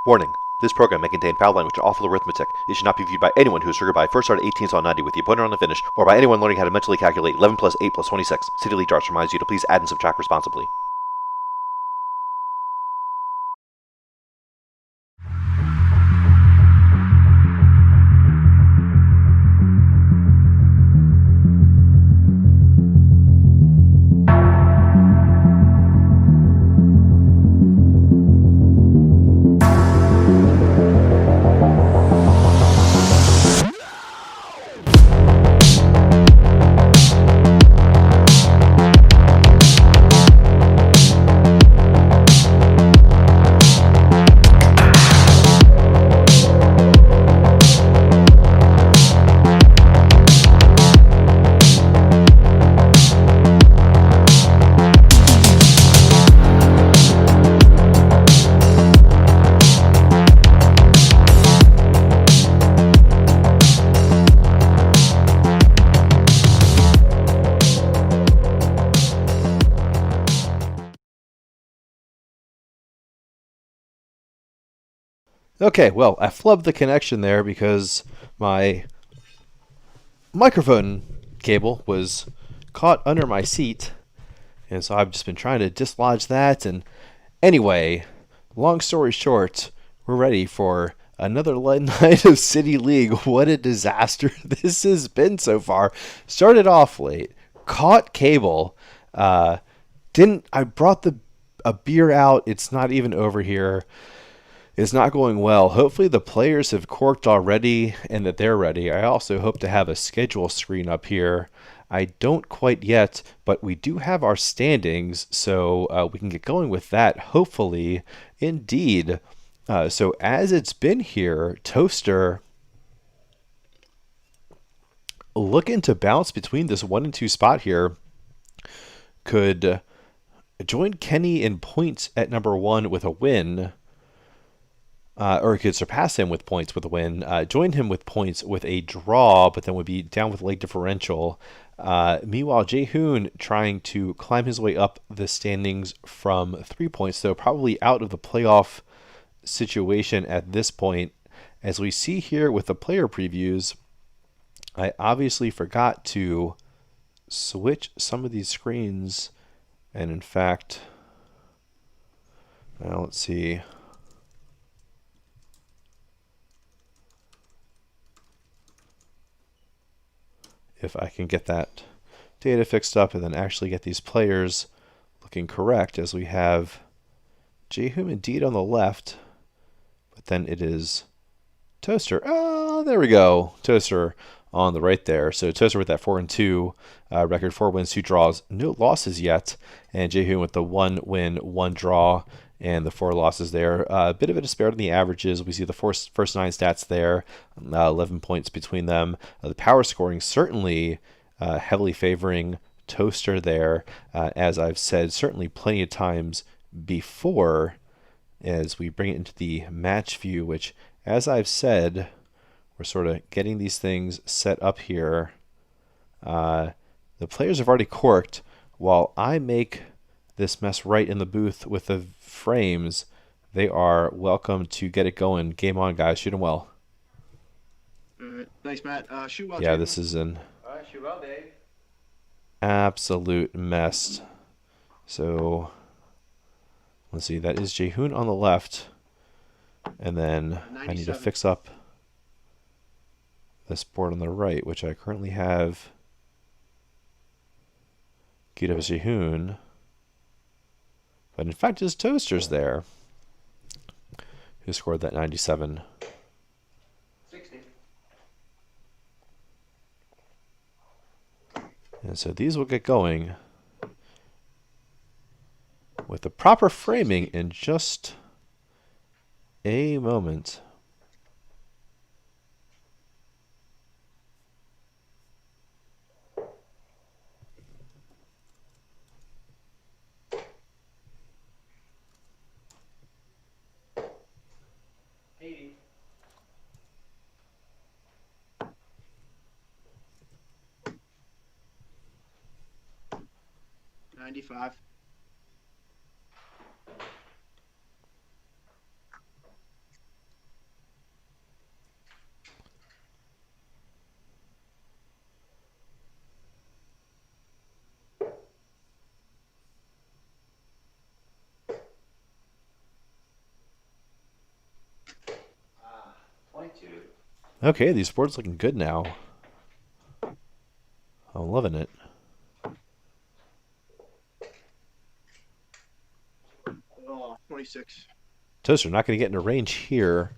Warning. This program may contain foul language and awful arithmetic. It should not be viewed by anyone who is triggered by first start at 18 saw 90 with the opponent on the finish, or by anyone learning how to mentally calculate 11 plus 8 plus 26. City League Darts reminds you to please add and subtract responsibly. Okay, well, I flubbed the connection there because my microphone cable was caught under my seat, and so I've just been trying to dislodge that. And anyway, long story short, we're ready for another night of City League. What a disaster this has been so far. Started off late, caught cable. Didn't I brought a beer out? It's not even over here. It's not going well. Hopefully the players have corked already and that they're ready. I also hope to have a schedule screen up here. I don't quite yet, but we do have our standings, so we can get going with that, hopefully. Indeed. So as it's been here, Toaster looking to bounce between this 1 and 2 spot here. Could join Kenny in points at number 1 with a win. Or could surpass him with points with a win, join him with points with a draw, but then would be down with leg differential. Meanwhile, Jae Hoon trying to climb his way up the standings from 3 points, though probably out of the playoff situation at this point. As we see here with the player previews, I obviously forgot to switch some of these screens, and in fact, now let's see. If I can get that data fixed up and then actually get these players looking correct, as we have Jae Hoon indeed on the left, but then it is Toaster. Oh, there we go. Toaster on the right there. So Toaster with that 4 and 2 record, 4 wins, 2 draws, no losses yet, and Jae Hoon with the 1 win, 1 draw, and the 4 losses there. A bit of a disparity in the averages. We see the first 9 stats there, 11 points between them. The power scoring certainly heavily favoring Toaster there, as I've said certainly plenty of times before, as we bring it into the match view, which, as I've said, we're sort of getting these things set up here. The players have already corked while I make this mess right in the booth with the frames. They are welcome to get it going. Game on, guys. Shoot them well. All right. Thanks, Matt. Shoot well, Yeah, Jae. this is an All right, shoot well, Dave. absolute mess. So let's see. That is Jae Hoon on the left. And then I need to 97. fix up this board on the right, which I currently have queued up as Jae Hoon. But in fact, his Toaster's there, who scored that 97. 60. And so these will get going with the proper framing in just a moment. $95. Okay, these boards looking good now. I'm loving it. Oh, 26. Toaster not going to get into range here.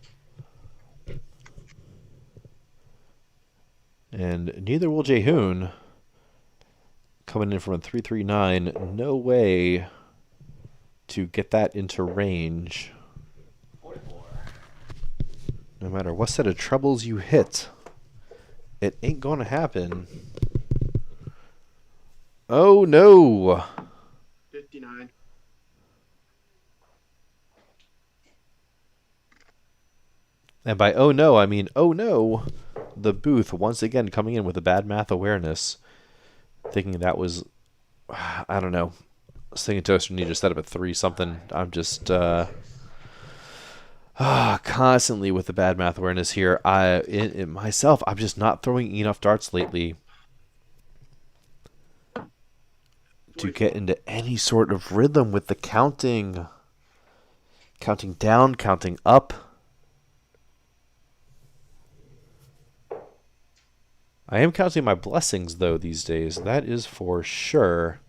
And neither will Jae Hoon. Coming in from a 339. No way to get that into range. 44. No matter what set of trebles you hit, it ain't going to happen. Oh no! 59. And by oh no, I mean oh no. The booth once again coming in with a bad math awareness. Thinking that was, I don't know. I was thinking Toaster needed to set up a 3 something. I'm just constantly with the bad math awareness here. Myself, I'm just not throwing enough darts lately to get into any sort of rhythm with the counting. Counting down, counting up. I am counting my blessings, though, these days. That is for sure.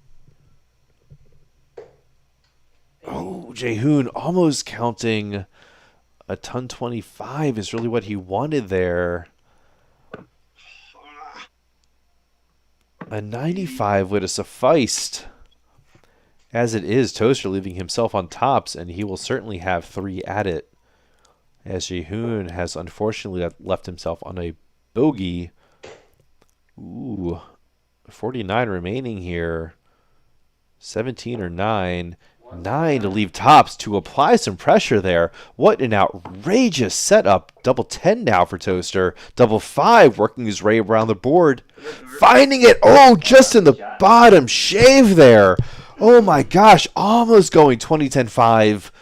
Oh, Jae Hoon almost counting a ton 25 is really what he wanted there. A 95 would have sufficed. As it is, Toaster leaving himself on tops, and he will certainly have 3 at it. As Jae Hoon has unfortunately left himself on a bogey. Ooh, 49 remaining here. 17 or 9. 9 to leave tops to apply some pressure there. What an outrageous setup. Double 10 now for Toaster. Double 5 working his way around the board. Finding it. Oh, just in the bottom shave there. Oh my gosh. Almost going 20-10-5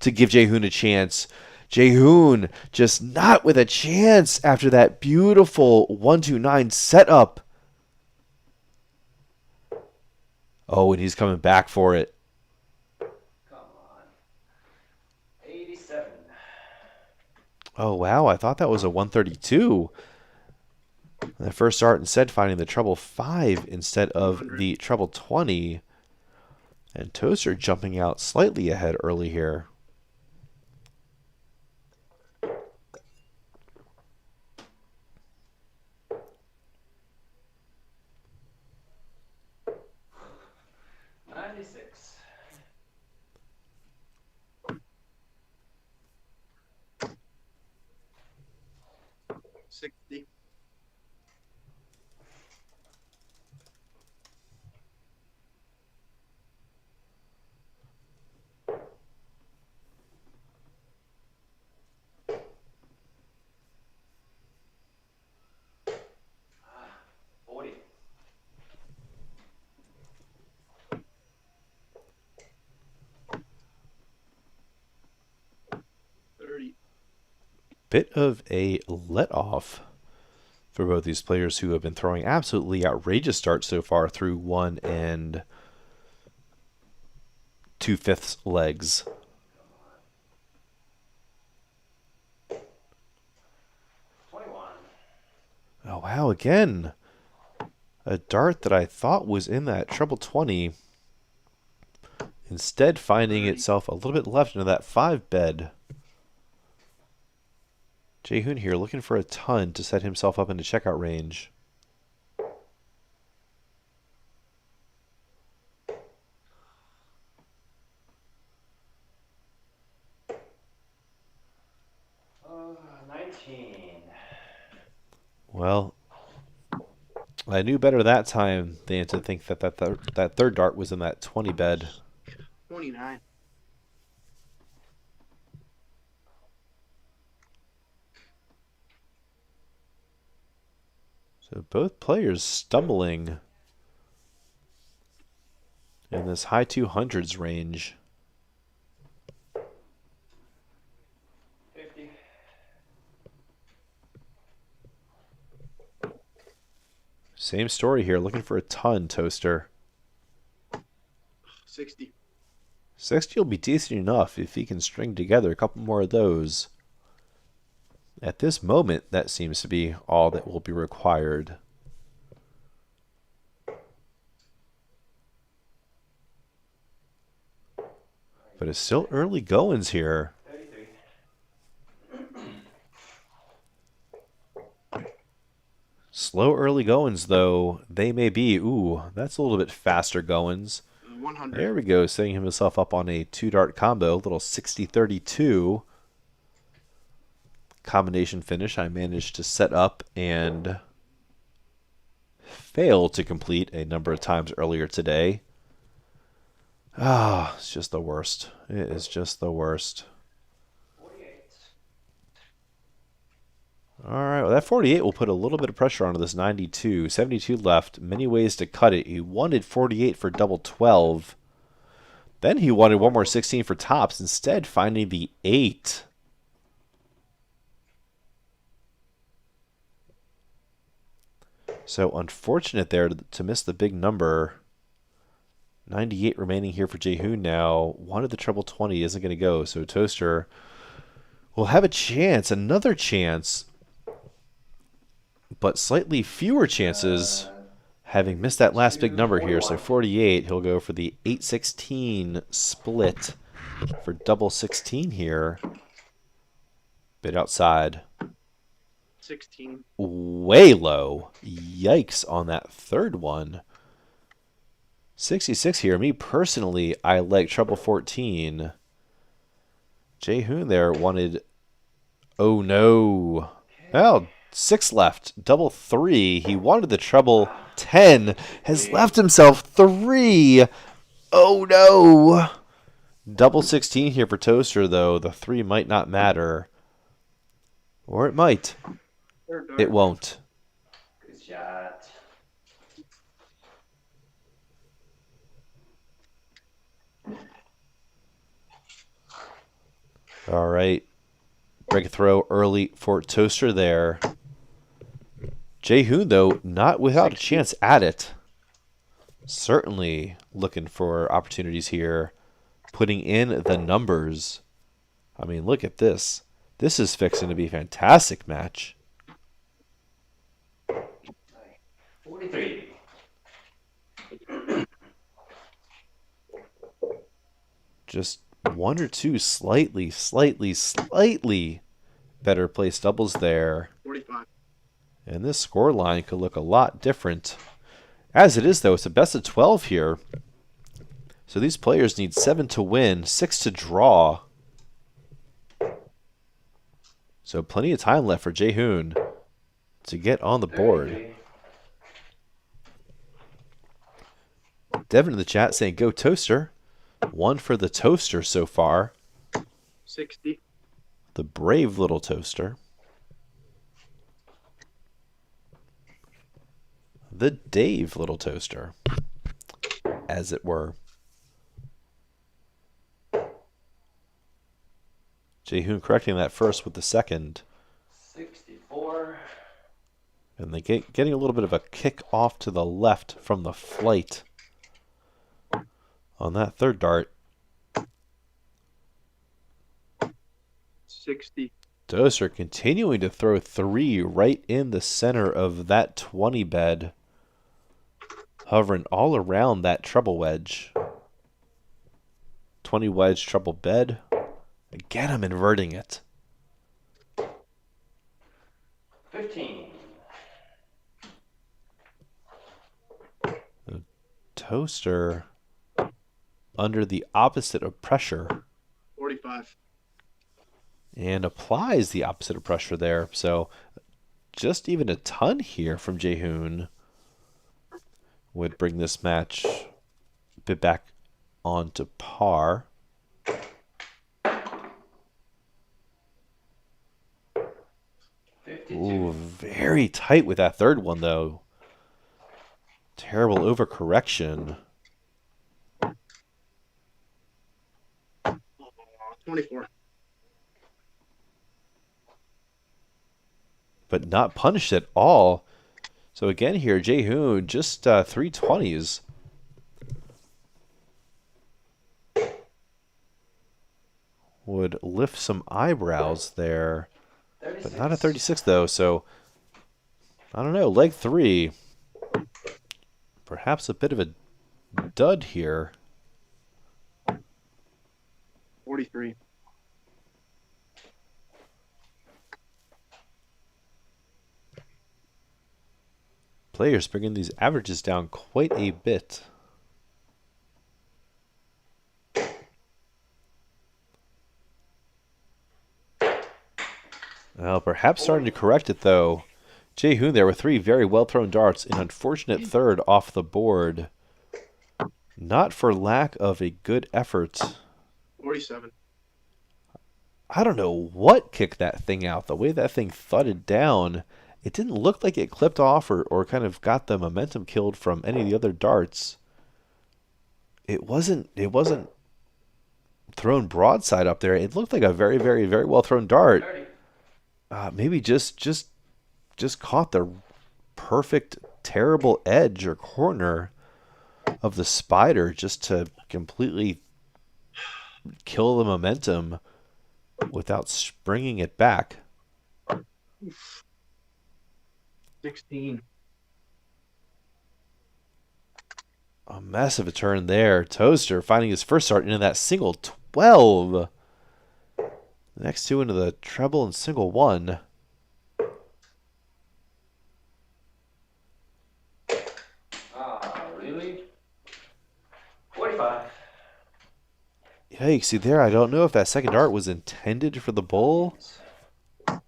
to give Jae Hoon a chance. Jae Hoon just not with a chance after that beautiful 1-2-9 setup. Oh, and he's coming back for it. Come on. 87. Oh, wow. I thought that was a 132. The first start instead finding the treble 5 instead of the treble 20. And Toaster jumping out slightly ahead early here. $60. Bit of a let-off for both these players who have been throwing absolutely outrageous starts so far through 1 and 2/5 legs. 21. Oh, wow, again. A dart that I thought was in that treble 20. Instead finding itself a little bit left into that 5 bed. Jae Hoon here looking for a ton to set himself up into checkout range. Uh, 19. Well, I knew better that time than to think that third dart was in that 20 bed. 29. So both players stumbling in this high 200s range. 50. Same story here, looking for a ton, Toaster. 60. 60 will be decent enough if he can string together a couple more of those. At this moment, that seems to be all that will be required. But it's still early goings here. 33. Slow early goings, though, they may be. Ooh, that's a little bit faster goings. 100. There we go, setting himself up on a 2-dart combo, little 60-32 combination finish. I managed to set up and fail to complete a number of times earlier today. Ah, it's just the worst. It is just the worst. 48. All right, well, that 48 will put a little bit of pressure onto this 92. 72 left. Many ways to cut it. He wanted 48 for double 12. Then he wanted one more 16 for tops, instead finding the 8. So unfortunate there to miss the big number. 98 remaining here for Jae Hoon now. Wanted the treble 20, isn't going to go. So Toaster will have a chance, another chance, but slightly fewer chances having missed that last big number here. So 48, he'll go for the 8-16 split for double 16 here. Bit outside. 16. Way low. Yikes on that third one. 66 here. Me personally, I like treble 14. Jae Hoon there wanted... Oh no. Well, 6 left. Double 3. He wanted the treble 10. Has left himself 3. Oh no. Double 16 here for Toaster, though. The 3 might not matter. Or it might. It won't. Good shot. All right. Break a throw early for Toaster there. Jae Hoon, though, not without a chance at it. Certainly looking for opportunities here. Putting in the numbers. I mean, look at this. This is fixing to be a fantastic match. 43. Just one or two slightly better placed doubles there. 45. And this score line could look a lot different. As it is, though, it's a best of 12 here. So these players need 7 to win, 6 to draw. So plenty of time left for Jae Hoon to get on the board. 33. Devin in the chat saying, go Toaster. 1 for the Toaster so far. 60. The brave little Toaster. The Dave little Toaster, as it were. Jae Hoon correcting that first with the second. 64. And they getting a little bit of a kick off to the left from the flight on that third dart. 60. Toaster continuing to throw 3 right in the center of that 20 bed. Hovering all around that treble wedge. 20 wedge treble bed. Again, I'm inverting it. 15. The Toaster under the opposite of pressure. 45. And applies the opposite of pressure there. So just even a ton here from Jae Hoon would bring this match a bit back onto par. 52. Ooh, very tight with that third one, though. Terrible overcorrection. 24. But not punished at all. So again here, Jae Hoon, just 3 20s. Would lift some eyebrows there. but not a 36 though, so I don't know. Leg 3, perhaps a bit of a dud here. 43. Players bringing these averages down quite a bit. Well, perhaps starting to correct it though. Jae Hoon there with 3 very well thrown darts. An unfortunate third off the board. Not for lack of a good effort. 47. I don't know what kicked that thing out. The way that thing thudded down, it didn't look like it clipped off or kind of got the momentum killed from any of the other darts. It wasn't thrown broadside up there. It looked like a very, very, very well thrown dart. Maybe just caught the perfect, terrible edge or corner of the spider just to completely kill the momentum without springing it back. 16. A mess of a turn there. Toaster finding his first start into that single 12. The next 2 into the treble and single 1. Really? 45. Yikes, see there, I don't know if that second dart was intended for the bull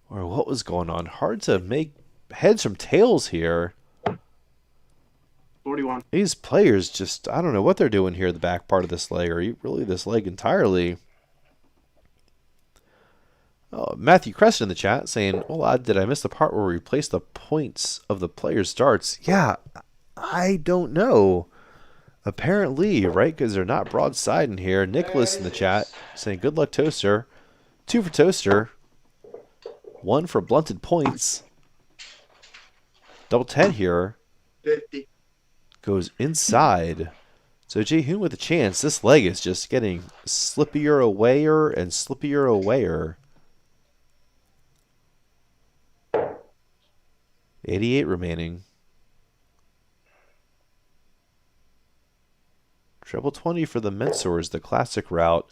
or what was going on. Hard to make heads from tails here. 41. These players just, I don't know what they're doing here in the back part of this leg, or really this leg entirely. Oh, Matthew Creston in the chat saying, "Hola, did I miss the part where we replace the points of the players' darts?" Yeah, I don't know. Apparently, right? Because they're not broadside in here. Nicholas in the chat saying, "Good luck, Toaster." 2 for Toaster. 1 for blunted points. Double 10 here. 50. Goes inside. So Jae Hoon with a chance. This leg is just getting slippier awayer and slippier awayer. 88 remaining. Treble 20 for the Mensors, the classic route.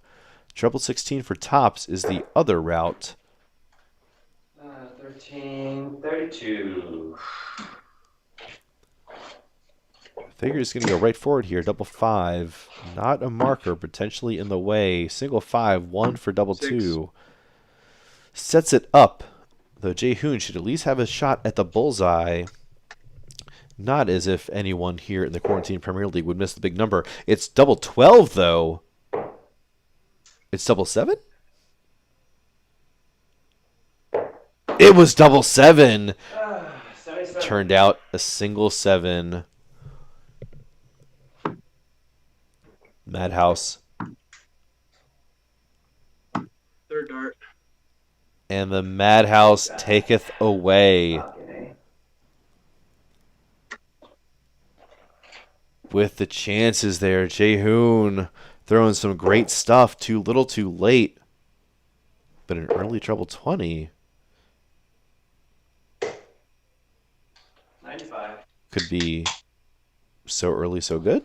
Treble 16 for tops is the other route. 13, 32. Figure is going to go right forward here. Double 5. Not a marker, potentially in the way. Single 5, 1 for double 2. Sets it up. Though Jae Hoon should at least have a shot at the bullseye. Not as if anyone here in the Quarantine Premier League would miss the big number. It's double 12, though. It's double 7? It was double 7. 77. Turned out a single 7. Madhouse. Third dart. And the Madhouse taketh away. With the chances there, Jae Hoon throwing some great stuff. Too little, too late. But an early treble 20 95. could be so early, so good.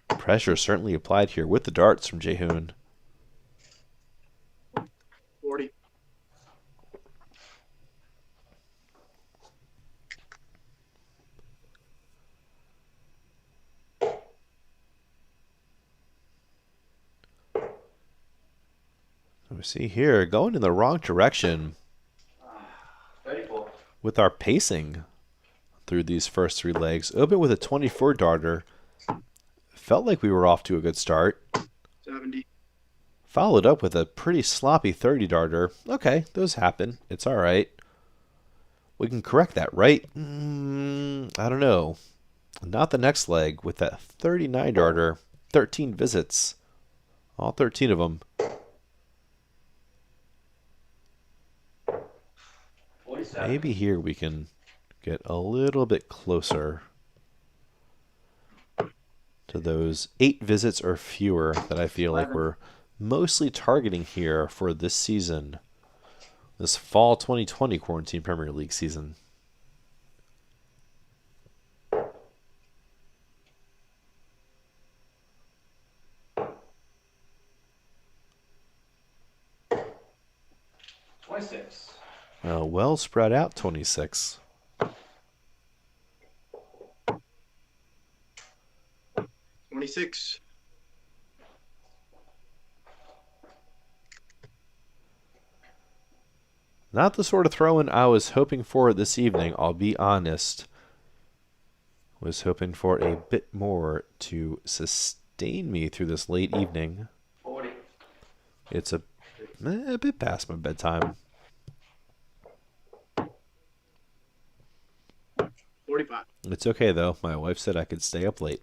Pressure certainly applied here with the darts from Jae Hoon. 40. We see here, going in the wrong direction 34. with our pacing through these first 3 legs. Open with a 24 darter. Felt like we were off to a good start. 70. Followed up with a pretty sloppy 30 darter. Okay, those happen. It's all right. We can correct that, right? I don't know. Not the next leg with that 39 darter. 13 visits. All 13 of them. 47. Maybe here we can get a little bit closer. to those 8 visits or fewer that I feel like we're mostly targeting here for this season, this fall 2020 Quarantine Premier League season. Well spread out 26. 26. Not the sort of throw-in I was hoping for this evening, I'll be honest. Was hoping for a bit more to sustain me through this late evening. 40. It's a bit past my bedtime. 45. It's okay, though. My wife said I could stay up late.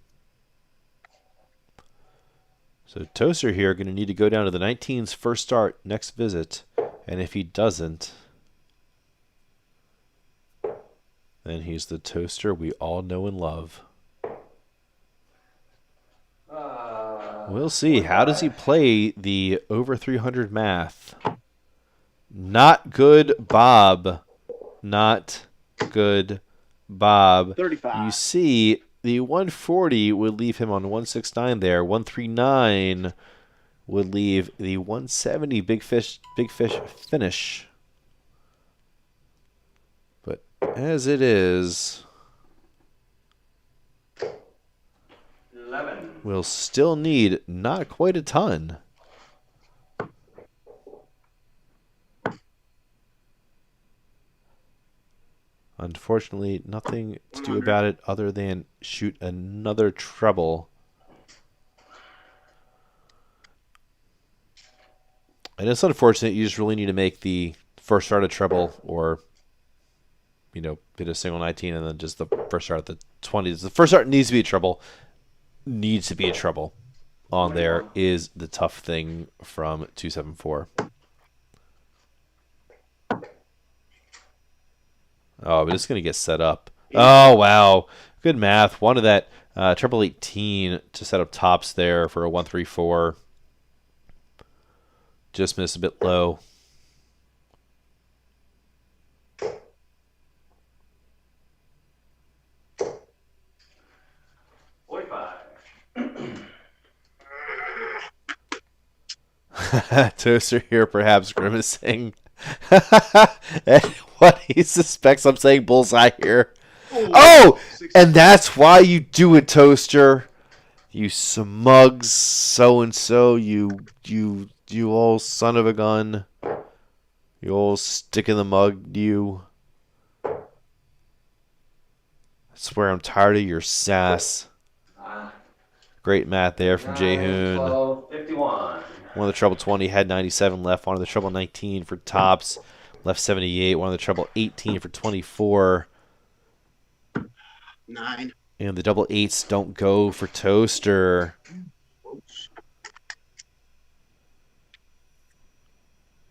So Toaster here going to need to go down to the 19's first start next visit. And if he doesn't, then he's the Toaster we all know and love. We'll see. How does he play the over 300 math? Not good, Bob. Not good, Bob. 35. You see, the 140 would leave him on 169 there. 139 would leave the 170 big fish finish. But as it is, 11. we'll still need not quite a ton. Unfortunately, nothing to do about it other than shoot another treble. And it's unfortunate. You just really need to make the first start a treble, or hit a single 19 and then just the first start at the 20s. The first start needs to be a treble. Needs to be a treble on there is the tough thing from 274. Oh, but it's going to get set up. Oh, wow. Good math. Wanted that treble 18 to set up tops there for a 134. Just missed a bit low. Toaster here perhaps grimacing. And what he suspects I'm saying bullseye here. Oh! And that's why you do it, Toaster. You smug so-and-so. You old son of a gun. You old stick in the mug, you. I swear I'm tired of your sass. Great math there from Jae Hoon. 12, 51. One of the treble 20 had 97 left. One of the treble 19 for tops. Left 78. One of the treble 18 for 24. 9. And the double 8s don't go for Toaster.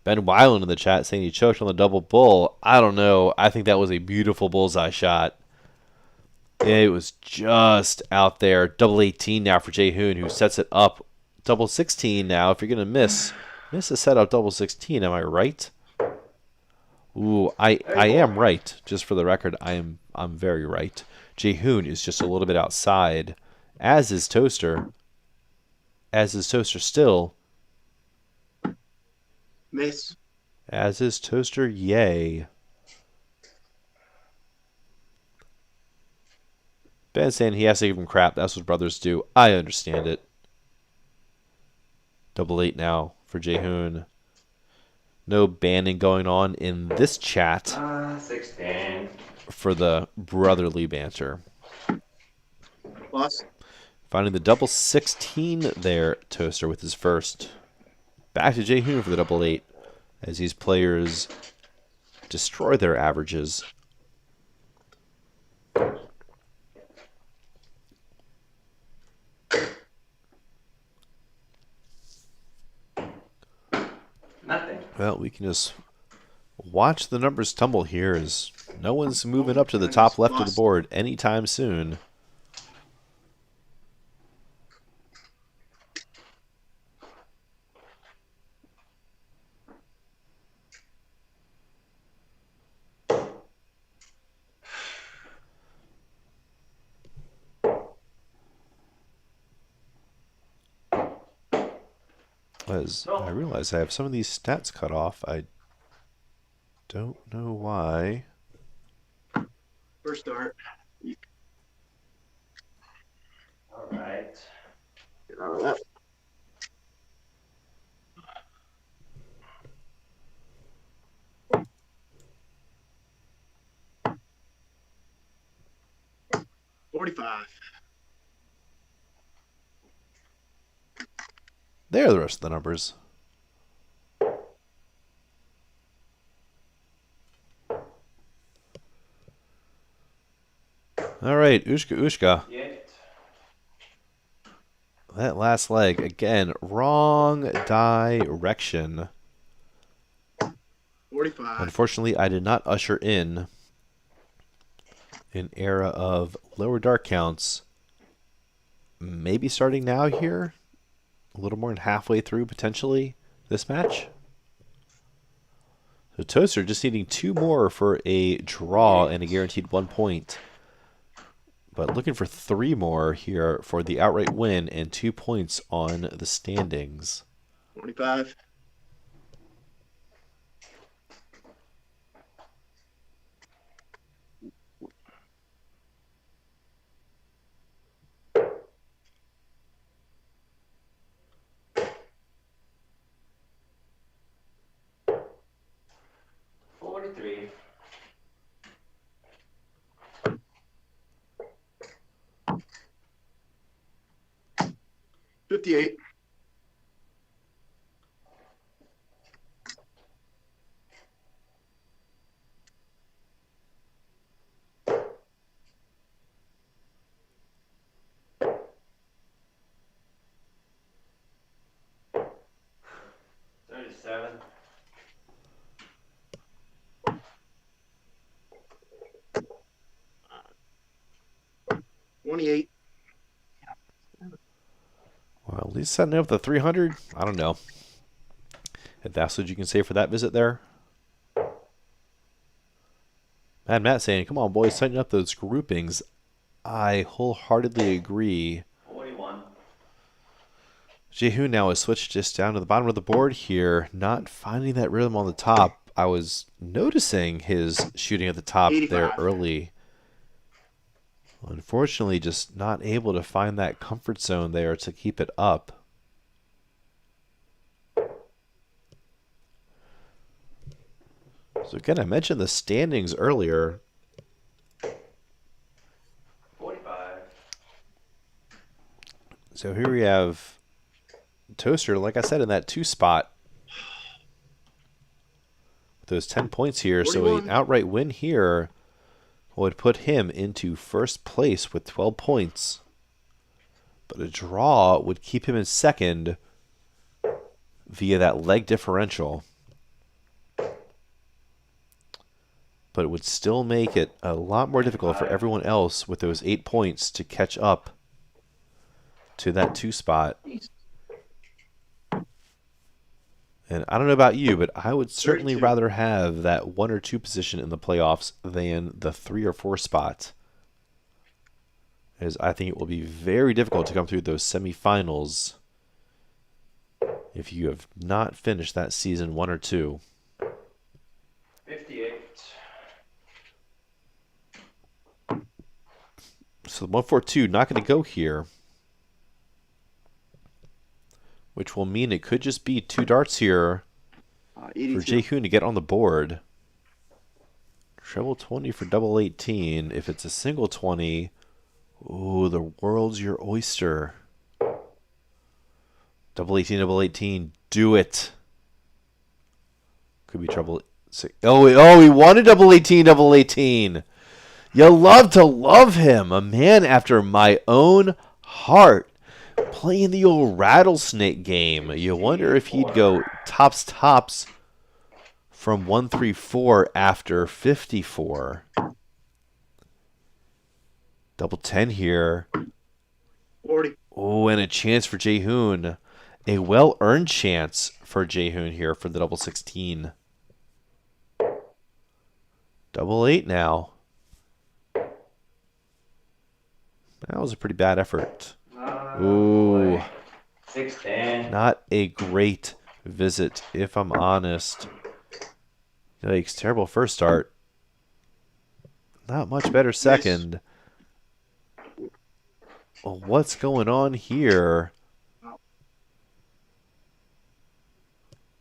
Ben Weyland in the chat saying he choked on the double bull. I don't know. I think that was a beautiful bullseye shot. It was just out there. Double 18 now for Jae Hoon, who sets it up. Double 16 now. If you're going to miss a setup double 16, am I right? Ooh, I am right. Just for the record, I'm very right. Jae Hoon is just a little bit outside, as is Toaster. As is Toaster still. Miss. As is Toaster, yay. Ben saying he has to give him crap. That's what brothers do. I understand it. Double 8 now for Jae Hoon. No banning going on in this chat 16. for the brotherly banter. Plus. Finding the double 16 there, Toaster, with his first. Back to Jae Hoon for the double 8 as these players destroy their averages. Nothing. Well, we can just watch the numbers tumble here as no one's moving up to the top left of the board anytime soon. As I realize I have some of these stats cut off. I don't know why. First start. All right. Get out of that. $45. There are the rest of the numbers. All right, Ushka Ushka. Yeah. That last leg, again, wrong direction. 45. Unfortunately, I did not usher in an era of lower dark counts. Maybe starting now here, a little more than halfway through, potentially, this match. So Toaster just needing 2 more for a draw and a guaranteed 1 point. But looking for 3 more here for the outright win and 2 points on the standings. 45. $43. 58. $37. 28. Well, at least setting up the 300. I don't know if that's what you can say for that visit there. Mad Matt saying, come on, boys, tighten up those groupings. I wholeheartedly agree. 41. Jae Hoon now has switched just down to the bottom of the board here, not finding that rhythm on the top. I was noticing his shooting at the top 85. there early. Unfortunately, just not able to find that comfort zone there to keep it up. So again, I mentioned the standings earlier. 45. So here we have Toaster, like I said, in that 2 spot. With those 10 points here. So 41. an outright win here would put him into first place with 12 points. But a draw would keep him in second via that leg differential. But it would still make it a lot more difficult for everyone else with those 8 points to catch up to that 2 spot. And I don't know about you, but I would certainly 32. rather have that 1 or 2 position in the playoffs than the 3 or 4 spot. As I think it will be very difficult to come through those semifinals if you have not finished that season 1 or 2. 58. So the 142 not going to go here, which will mean it could just be 2 darts here for 82. Jae Hoon to get on the board. Treble 20 for double 18. If it's a single 20, ooh, the world's your oyster. Double 18, do it. Could be treble. Oh, he wanted double 18. You love to love him. A man after my own heart. Playing the old rattlesnake game. You wonder if he'd go tops from 134 after 54. Double 10 here. 40. Oh, and a chance for Jae Hoon. A well-earned chance for Jae Hoon here for the double 16. Double 8 now. That was a pretty bad effort. Ooh. 610. Not a great visit, if I'm honest. Yikes, terrible first start. Not much better second. Well, what's going on here?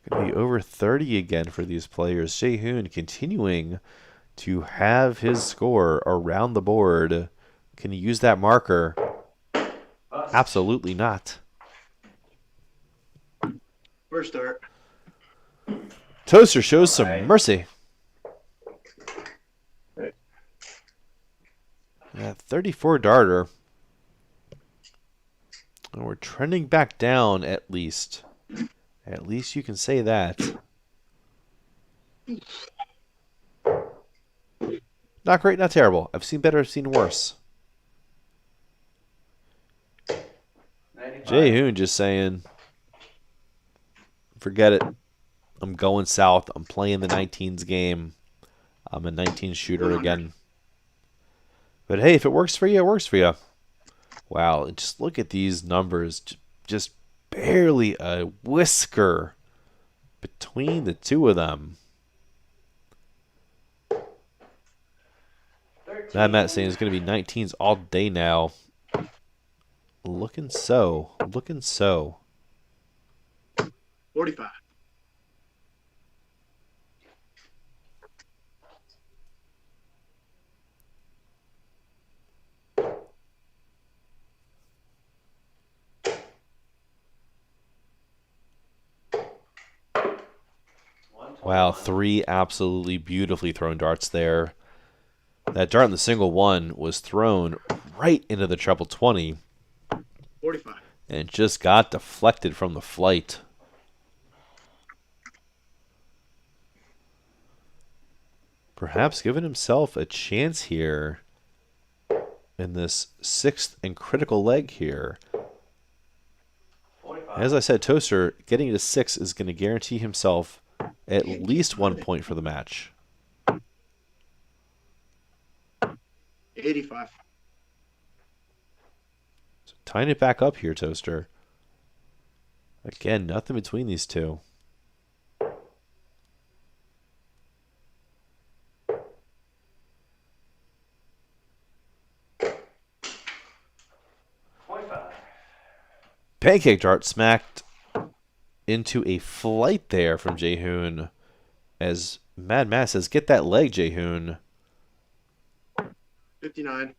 Going to be over 30 again for these players. Jae Hoon continuing to have his score around the board. Can he use that marker? Bust. Absolutely not. First start. Toaster shows some Alright. mercy. Right. Yeah, 34 darter. And we're trending back down at least. At least you can say that. Not great, not terrible. I've seen better, I've seen worse. 95. Jae Hoon just saying, forget it. I'm going south. I'm playing the 19s game. I'm a 19 shooter again. But hey, if it works for you, it works for you. Wow, just look at these numbers. Just barely a whisker between the two of them. 13. Mad Matt saying it's going to be 19s all day now. Looking so. Looking so. 45. Wow, 3 absolutely beautifully thrown darts there. That dart in the single one was thrown right into the treble 20 45. and just got deflected from the flight. Perhaps giving himself a chance here in this 6th and critical leg here. 45. As I said, Toaster getting to 6 is going to guarantee himself at least 1 point for the match. 85. So tying it back up here, Toaster. Again, nothing between these two. Pancake dart smacked into a flight there from Jae Hoon. As Mad Matt says, get that leg, Jae Hoon. 59.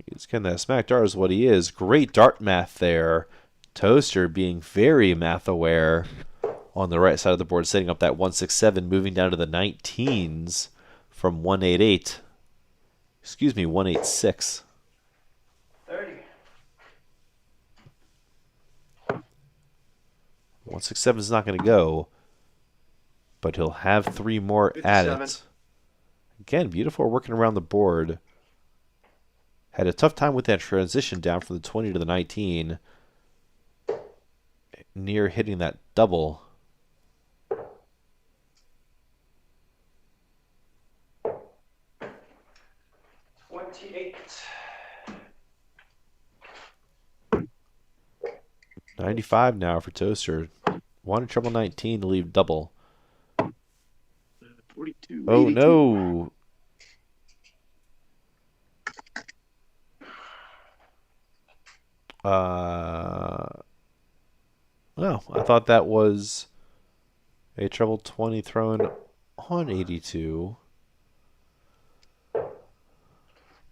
He's getting that smack dart is what he is. Great dart math there. Toaster being very math aware on the right side of the board, setting up that 167, moving down to the 19s from 188. Excuse me, 186. 30. 167 is not going to go, but he'll have 3 more at 57. it. Again, beautiful working around the board. Had a tough time with that transition down from the 20 to the 19. Near hitting that double. $28. 95 now for Toaster. Wanted treble 19 to leave double. 42. Oh 82. no! No, I thought that was a treble 20 thrown on 82.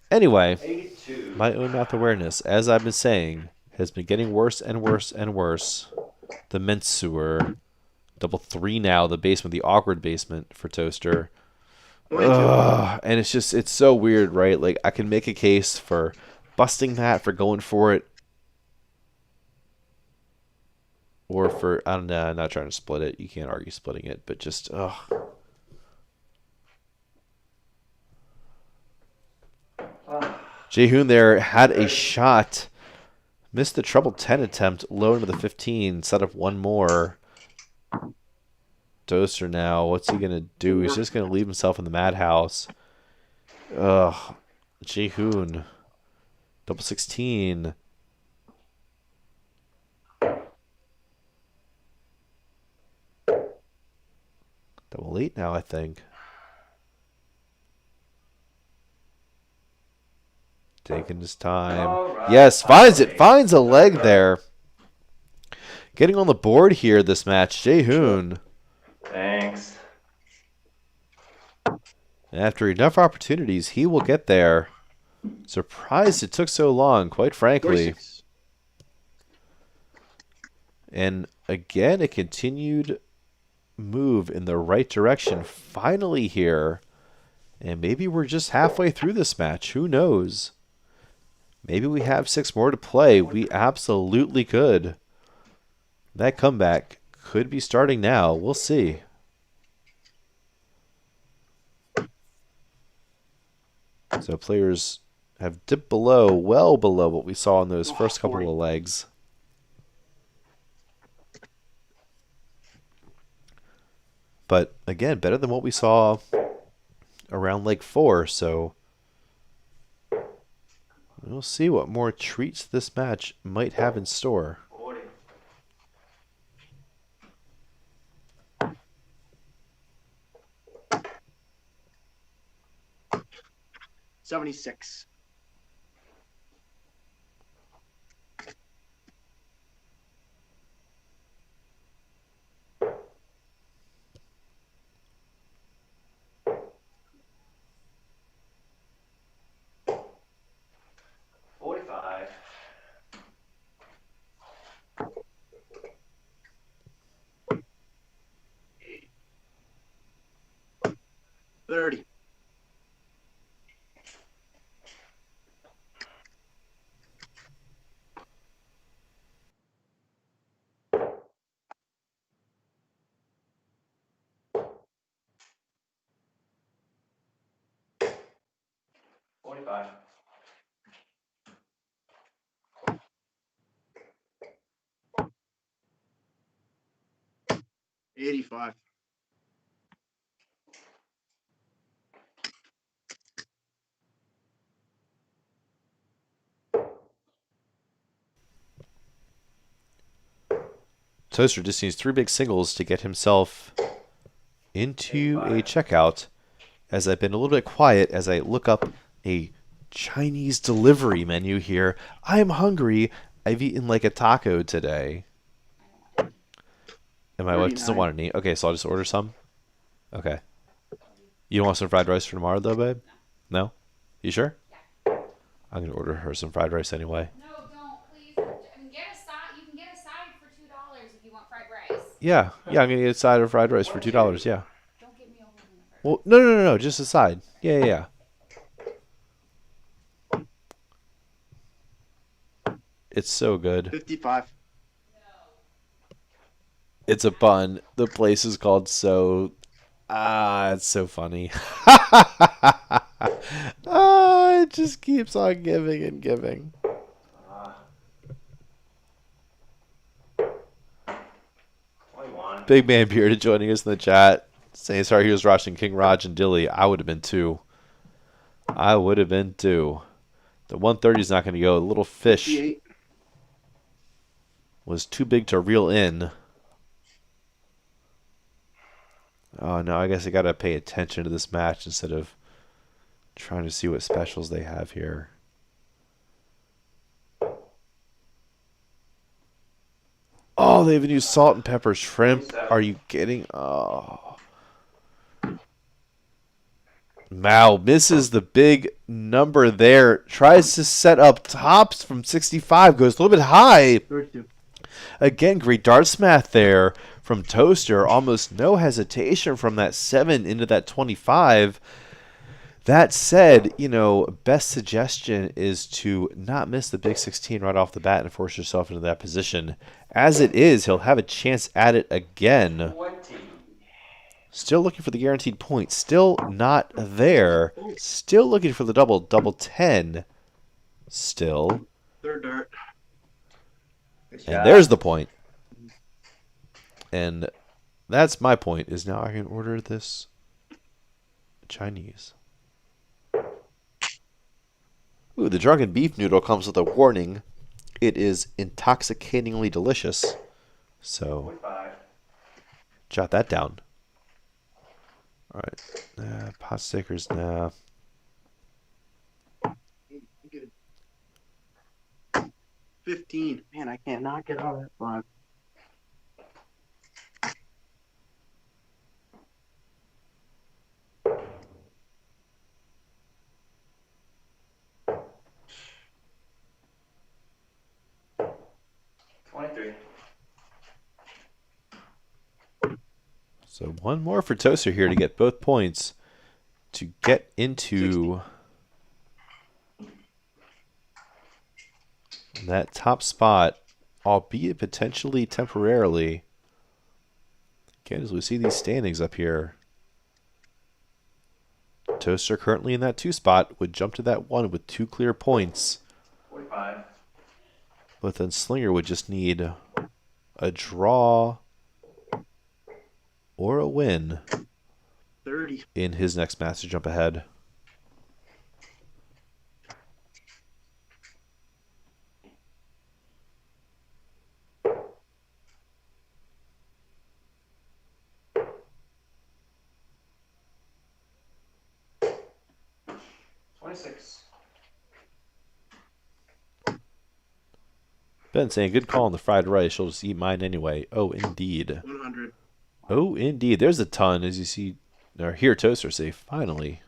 Anyway, 82. my own math awareness, as I've been saying, has been getting worse and worse and worse. The mint sewer. Double 3 now, the basement, the awkward basement for Toaster. 22. And it's just, it's so weird, right? Like, I can make a case for busting that, for going for it. Or for, I don't know, I'm not trying to split it. You can't argue splitting it, but just, ugh. Jae Hoon there had a shot. Missed the treble 10 attempt, low into the 15. Set up one more. Toaster now, what's he going to do? He's just going to leave himself in the madhouse. Ugh. Jae Hoon. Double 16. Double 8 now, I think. Taking his time. All Yes, right, finds it. finally. Finds a leg Third there. Getting on the board here this match. Jae Hoon. Thanks. After enough opportunities, he will get there. Surprised it took so long, quite frankly. 46. And again, a continued move in the right direction finally here. And maybe we're just halfway through this match. Who knows? Maybe we have 6 more to play. We absolutely could. That comeback could be starting now. We'll see. So players have dipped below, well below what we saw in those first couple of legs. But again, better than what we saw around leg 4. So we'll see what more treats this match might have in store. 40. 76. 45. 30. 45. 85. 'Toaster just needs 3 big singles to get himself into a checkout. As I've been a little bit quiet as I look up a Chinese delivery menu here. I'm hungry. I've eaten like a taco today. And my wife doesn't 39. want any. Okay, so I'll just order some. Okay. You don't want some fried rice for tomorrow, though, babe? No? You sure? I'm going to order her some fried rice anyway. No, don't, please. I mean, get a side. You can get a side for $2 if you want fried rice. Yeah, I'm going to get a side of fried rice for $2, yeah. Don't give me a whole number. Well, no, just a side. Yeah. It's so good. 55. It's a bun. The place is called So. It's so funny. It just keeps on giving and giving. 21. Big Man Bearded joining us in the chat. Saying sorry he was rushing King Raj and Dilly. I would have been too. The 130 is not going to go. Little Fish 58. was too big to reel in. Oh, no, I guess I got to pay attention to this match instead of trying to see what specials they have here. Oh, they have a new salt and pepper shrimp. Are you kidding? Oh. Mao misses the big number there. Tries to set up tops from 65. Goes a little bit high. 32. Again, great darts math there from Toaster. Almost no hesitation from that 7 into that 25. That said, best suggestion is to not miss the big 16 right off the bat and force yourself into that position. As it is, he'll have a chance at it again. 20. Still looking for the guaranteed point. Still not there. Still looking for the double 10. Still. Third dart. And there's the point. And that's my point, is now I can order this Chinese. Ooh, the drunken beef noodle comes with a warning. It is intoxicatingly delicious. So, 45. jot that down. All right. Pot stickers, nah. Good. 15. Man, I can't knock it out of that five. So one more for Toaster here to get both points to get into that top spot, albeit potentially temporarily. Again, as we see these standings up here, Toaster currently in that 2 spot would jump to that 1 with 2 clear points. 45. But then Slinger would just need a draw or a win 30. in his next match to jump ahead. Ben saying, good call on the fried rice. She'll just eat mine anyway. Oh, indeed. 100. Oh, indeed. There's a ton, as you see, or hear Toaster say, finally.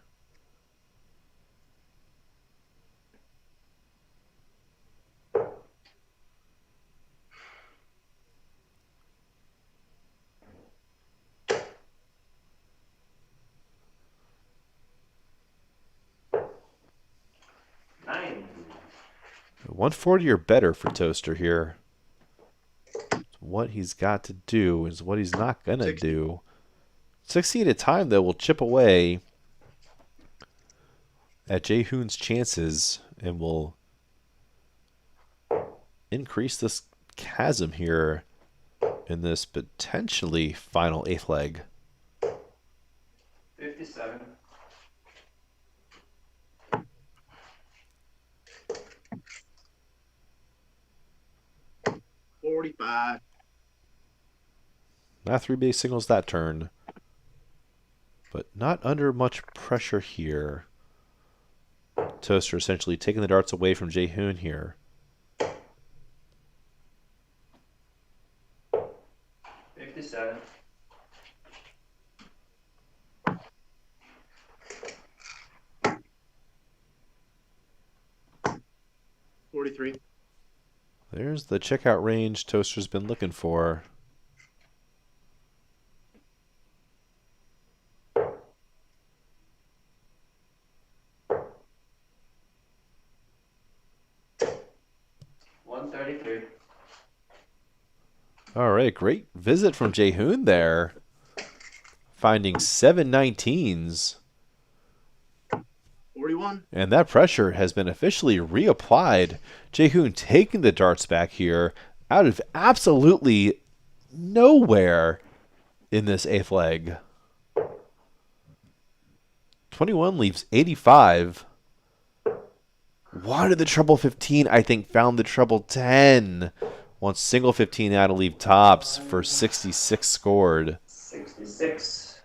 Nine. 140 or better for Toaster here. What he's got to do is what he's not going to 60. do. 60 at a time, though, will chip away at Jae Hoon's chances and will increase this chasm here in this potentially final 8th leg. 57. 45. Not 3 base signals that turn, but not under much pressure here. Toaster essentially taking the darts away from Jae Hoon here. 57. 43. There's the checkout range Toaster's been looking for. All right, great visit from Jae Hoon there. Finding 7 19s. 41. And that pressure has been officially reapplied. Jae Hoon taking the darts back here out of absolutely nowhere in this 8th leg. 21 leaves 85. Wanted the treble 15, I think found the treble 10. Once single 15 out to leave tops for 66 scored. 66.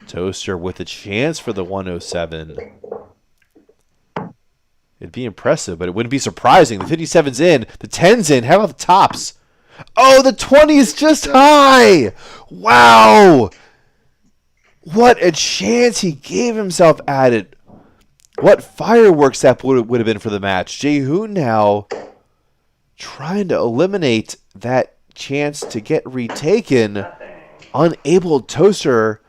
Toaster with a chance for the 107. It'd be impressive, but it wouldn't be surprising. The 57's in. The 10's in. How about the tops? Oh, the 20 is just high. Wow. What a chance he gave himself at it. What fireworks that would have been for the match. Jae Hoon now trying to eliminate that chance to get retaken. Unable Toaster,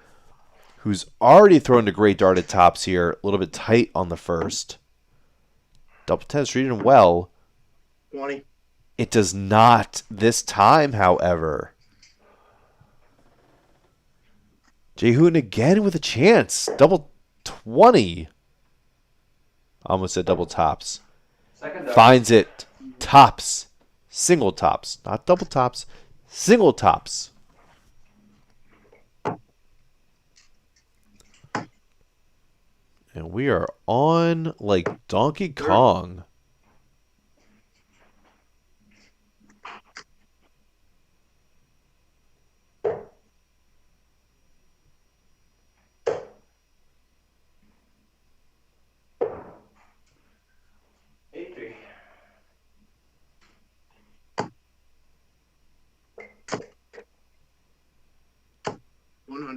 who's already thrown a great dart at tops here. A little bit tight on the first. Double 10's reading well. 20. It does not this time, however. Jae Hoon again with a chance. Double 20. Almost said double tops. Finds it. Tops. Single tops. Not double tops. Single tops. And we are on like Donkey Kong.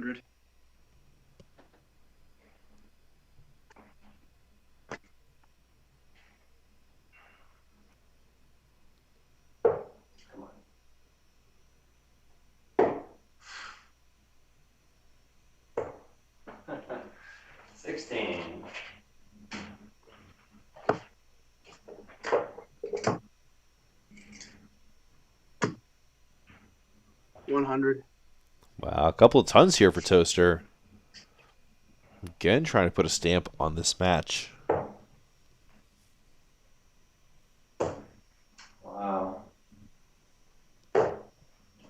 100. Come on. 16. 100. Wow, a couple of tons here for Toaster. Again, trying to put a stamp on this match. Wow.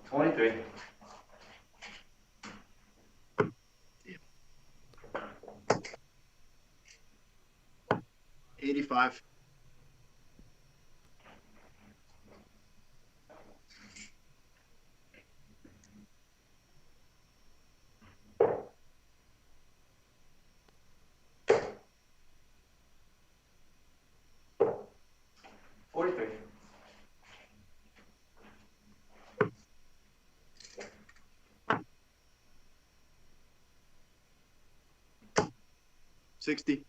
23. Damn. 85. 43. 60.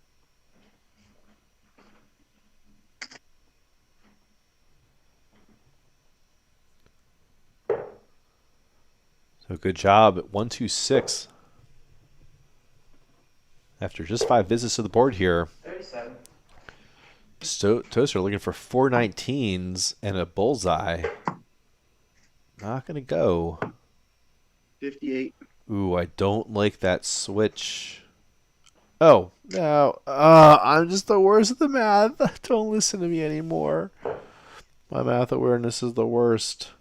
So good job at 126. After just 5 visits to the board here, 37. Toaster looking for 419s and a bullseye. Not going to go. 58. Ooh, I don't like that switch. Oh, no. I'm just the worst at the math. Don't listen to me anymore. My math awareness is the worst.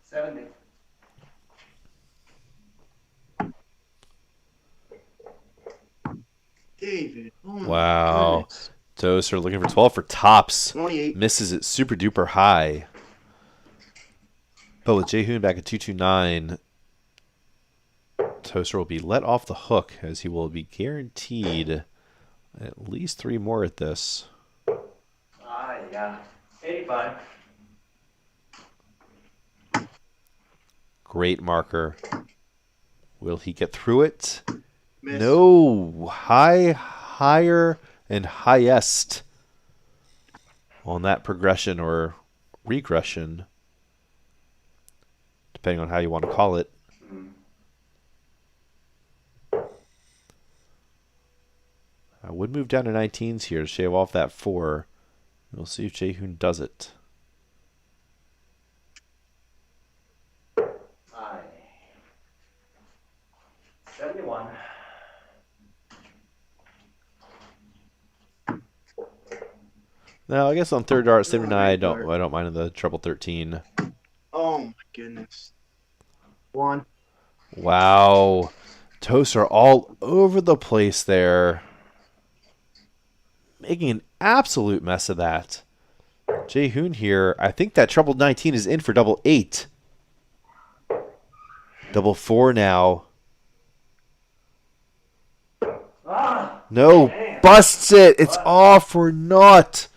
70. David. Oh my Wow. goodness. Toaster looking for 12 for tops. 28. Misses it super duper high. But with Jae Hoon back at 229, Toaster will be let off the hook as he will be guaranteed at least 3 more at this. Yeah. 85. Great marker. Will he get through it? Miss. No. Higher, and highest on that progression or regression, depending on how you want to call it. I would move down to 19s here to shave off that 4. We'll see if Jae Hoon does it. Aye. 71. Now, I guess on third dart, 79, I don't mind the treble 13. Oh my goodness. 1. Wow. Toaster all over the place there. Making an absolute mess of that. Jae Hoon here, I think that treble 19 is in for double 8. Double 4 now. No, busts it. It's off or not.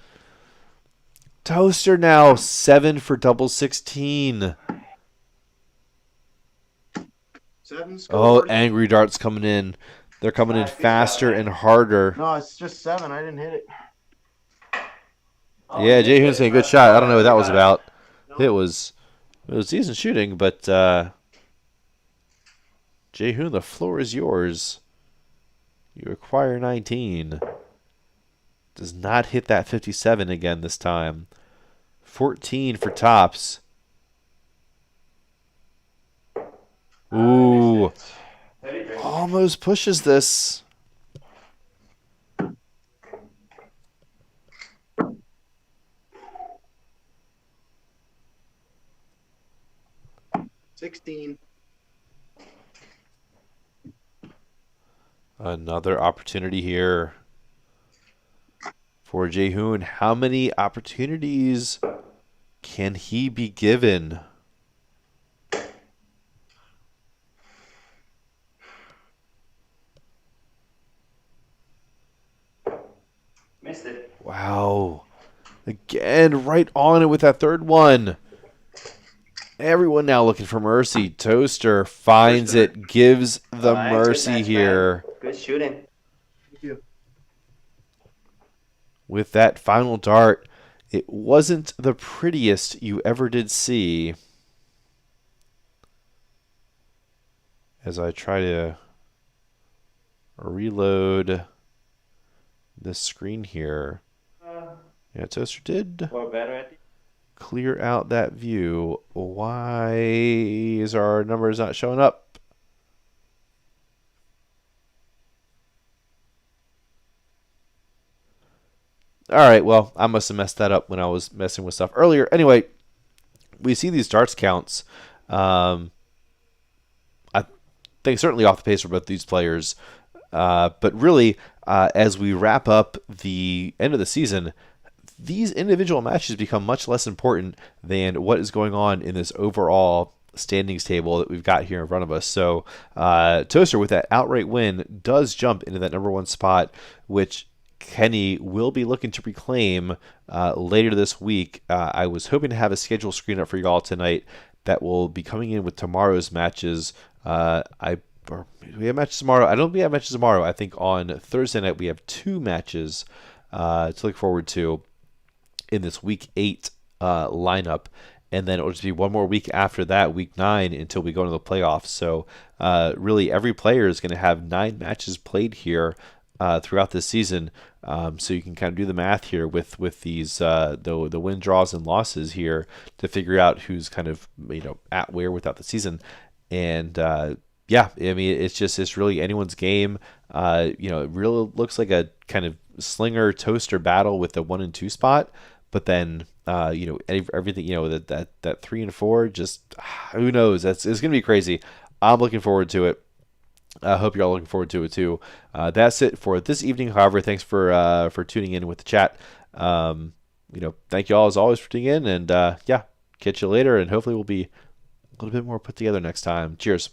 Toaster now 7 for double 16. 7 Oh, scored. angry darts coming in. They're coming in faster and harder. No, it's just 7. I didn't hit it. Yeah, Jae Hoon's saying good shot. I don't know what that was about. It was decent shooting, but Jae Hoon, the floor is yours. You acquire 19. Does not hit that 57 again this time. 14 for tops. Ooh. Almost pushes this. $16. Another opportunity here for Jae Hoon. How many opportunities can he be given? Missed it. Wow. Again, right on it with that third one. Everyone now looking for mercy. Toaster finds it, gives the All right, good mercy match, man. here. Good shooting. Thank you. With that final dart. It wasn't the prettiest you ever did see. As I try to reload this screen here. Yeah, Toaster did We're better at clear out that view. Why is our numbers not showing up? All right, well, I must have messed that up when I was messing with stuff earlier. Anyway, we see these darts counts. I think certainly off the pace for both these players. But really, as we wrap up the end of the season, these individual matches become much less important than what is going on in this overall standings table that we've got here in front of us. So Toaster, with that outright win, does jump into that number one spot, which Kenny will be looking to reclaim later this week. I was hoping to have a schedule screen up for y'all tonight that will be coming in with tomorrow's matches. We have matches tomorrow. I don't think we have matches tomorrow. I think on Thursday night we have 2 matches to look forward to in this week 8 lineup. And then it'll just be one more week after that, week 9, until we go into the playoffs. So really every player is going to have 9 matches played here throughout this season. So you can kind of do the math here with these the win, draws, and losses here to figure out who's kind of at where without the season. And yeah, I mean it's really anyone's game. It really looks like a kind of Slinger Toaster battle with the 1 and 2 spot. But then everything that 3 and 4, just who knows? It's going to be crazy. I'm looking forward to it. I hope you're all looking forward to it too. That's it for this evening. However, thanks for tuning in with the chat. Thank you all as always for tuning in, and catch you later. And hopefully we'll be a little bit more put together next time. Cheers.